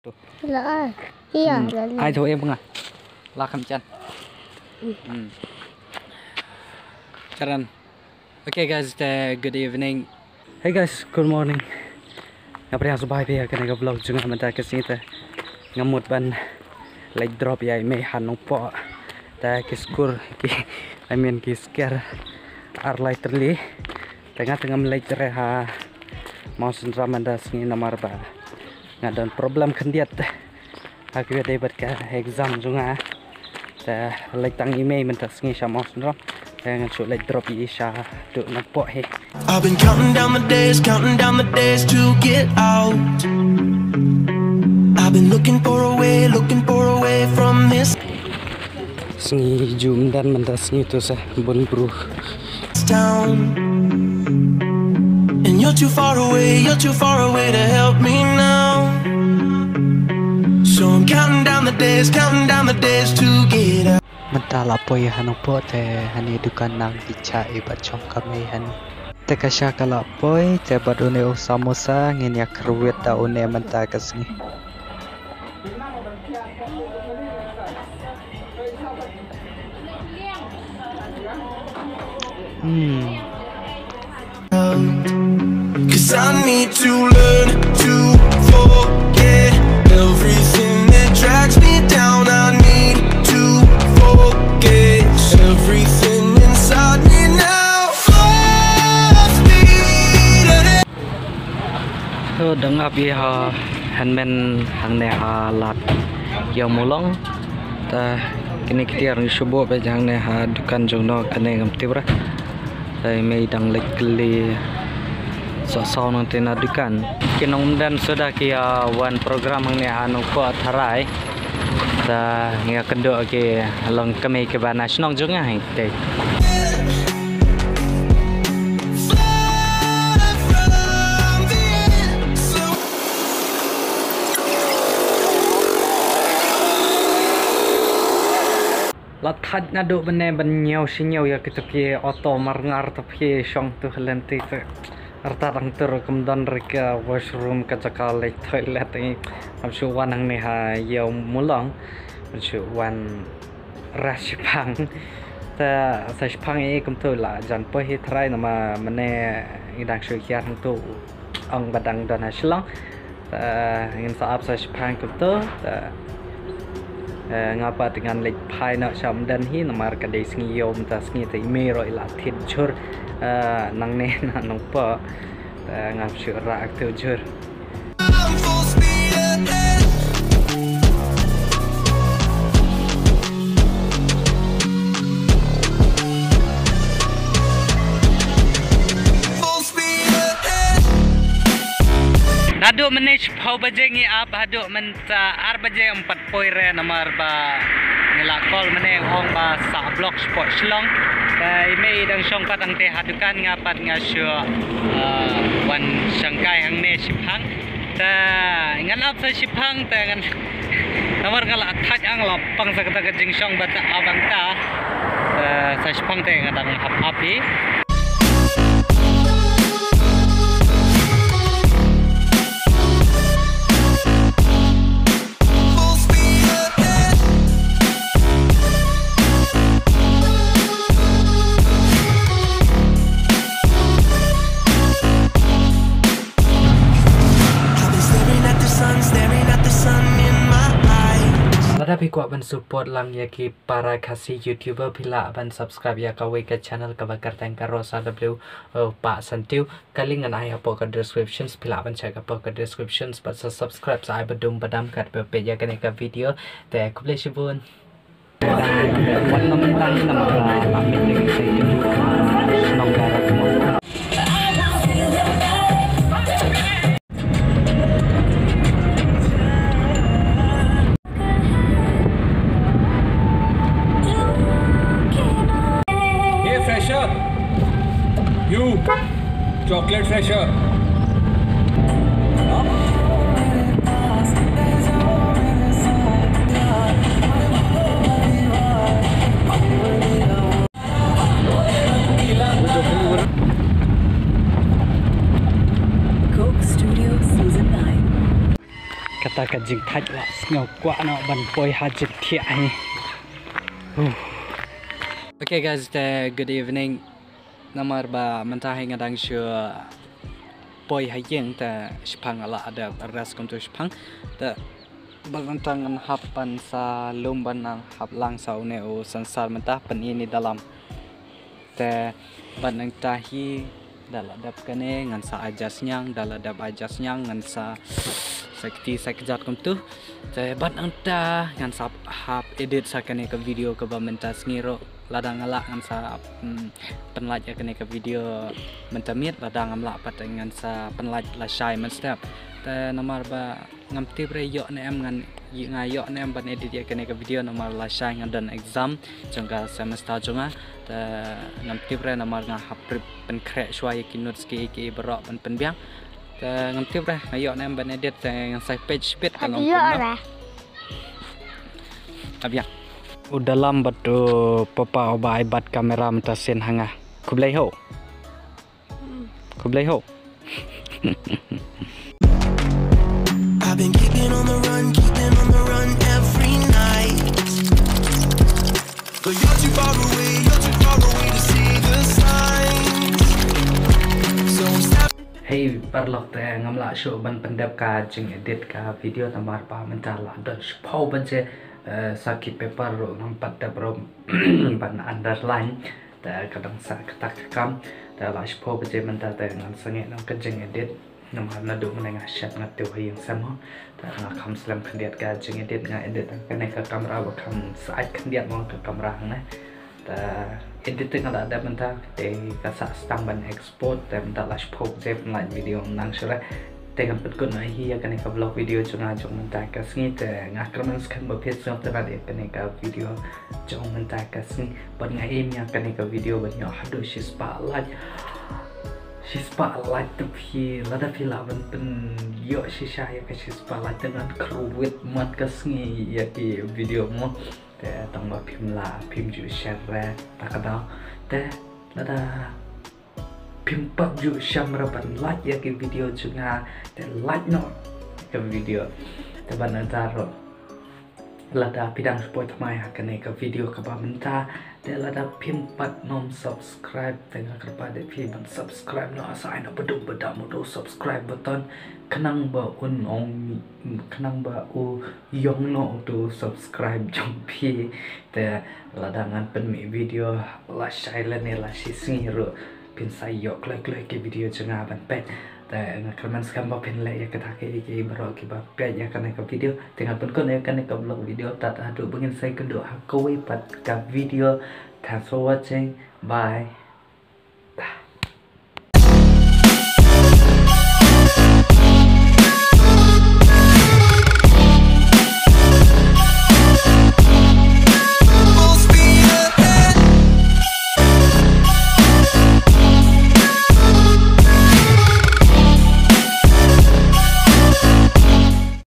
Là iya Ai thôi em không à là khăm chân Charan. Okay guys, good evening. Hey guys, good morning. Ngapain subai pia kena vlog juga mata kesini ta ngamut ban like drop ya me hanong po ta kiskur ki I mean kisker ar lighterly tengah like ha mau sendram anda sini nomor ba ngadan problem kendiat aku ada berka exam juga ta like tang email mentas sini sama sendram dengan shoot like drop isha tu nampak he. I've been counting down the days to get out. I've been looking for a way from this Sini jum dan mentas sini tu sah bun bro town. And you're too far away to help me now. So I'm counting down the days to get out. Mentala poi hanong po te hani dukan nang icha ibat chong kami hani te kasya kala poi te badone o samosa ngin ya kruwet da one menta kasni Cause I need to learn to forget everything that drags me down. I need to forget everything inside me now. so dang api ha hanmen hang ne ha lat yo mulong ta kini kitiar ni subo be jang ne ha dukan jong no kane ngam tibra tai mei dang lekli so nang tena dukan kinong dan sudah kia one program ang ne anu ko tharai ta ngia kendo ke long kami ke bana snong junga hai te lathat na do bene banyaw sinyaw ya kitake auto marngar tapi syong tu lenti te arta rang tur kumdan reka washroom ka jakale toilet ni amsu wanang ne ha yaw mulong amsu wan rashpang ta sashpang e kum tu la jan po hi thrai na ma mane idang shu kya hang tu ong badang dona shlong ta ngin sa ap sashpang kum tu ta ngapa dengan lek pai nak syam dan hi namar ka dei sngi yom ta sngi te me roi la thit chur nang ne na nong pa ngap shu ra ak tu chur Hadu menich pau baje ngi ap hadu menta ar baje 4 poire nomor ba ngila call mene ong ba sa block spot slong kai mei dang song patang te hadukan ngapat ngasyo wan sangkai hang ne siphang ta ngan ap sa siphang ta ngan nomor ngala thaj ang lapang sa kata jing song bata abang ta sa siphang te ngadang hap api Tapi kuat ban support lang ya ki para kasih YouTuber pila ban subscribe ya kawe ke channel ka bakar tangkar rosa w Pak Santiu kalingan ai apa ke descriptions pila ban check apa ke descriptions but subscribe sa ai badum badam kat pe ya kene ka video te kuble shibun wan nom tang nam la mit ding sai tu nong garak mo You, chocolate fresher. mentah ka jing thaj la ngau kwa no ban poi ha jit thi ai. Okay guys, good evening. Namar ba mentah ngadang sure poi ha yeng ta spang ala ada ras kom tu spang ta balantangan hapan sa lumban nang hap lang sa une o sansar mentah pan ini dalam te banang tahi daladap kane ngan sa ajas nyang daladap ajas nyang ngan sa sakti sakjat kom tu te banang ta ngan sa hap edit sa kane ke video ke mentas ngiro ladang ngalak ngan sa penlaj kane ke video mentamit ladang ngamlak pat ngan sa penlaj la shai men step te nomor ba ngam tip re yo ne em ngan ngayo ne em ban edit ya kane ke video nomor la shai ngan dan exam jangka semester jonga te ngam tip re nomor nga hap pen krek shwai kinut ski ki berok pen penbiang te ngam tip re ngayo ne em ban edit te ngan sai page pit kan Iya lah. Abia dalam batu papa oba ibat kamera mentasin hanga kublai ho I've been keeping on the run every night. But you're too far away to see the signs. So I'm stepping. Hey parlok te ngamla show ban pendap ka jing edit ka video tamar pa mentala dan spau ban je sakit paper ro nampak da bro ban underline ta kadang sa ketak kam ta la spau ban je mentah te ngan sange nang kejeng edit nam na do meneng shat ngat tu yang sama ta ngakam slam kandiat ka jing edit nga edit kane ka kamera ba kam sait kandiat mong ka kamera na ta editing ada mentah te ka sa stang ban export te mentah la spau je like video nang sura dengan petkun ahi ya kane ka vlog video chunga jong mentah ka sngi te ngakraman skan ba page of the radio kane ka video jong mentah ka sngi ban nga aim ya kane ka video ban yo hado shi spotlight tu phi lada phi lawan pen yo shi sha ya ka shi spotlight dengan kruwit mat ka sngi ya ki video mo te tong ba phim ju share ta ka da te lada pimpak ju shamra ban like ya ke video chunga te like no ke video te ban antaro lada pidang support mai hakane ke video ke ba menta te lada pimpak nom subscribe tengah kerpa de pi ban subscribe no asai no bedum bedam do subscribe button kenang ba un ong kenang ba u yong no do subscribe jong pi te lada ngan pen mi video la silent la shi singiro pin sai yok like ke video changa ban pet ta ngakraman skam ba pin le ya ka ke baro ki ba pet ya kana ka video tinggal pun kon ya kana ka vlog video tat adu bangin sai kendo ha ko pat ka video thanks for watching, bye.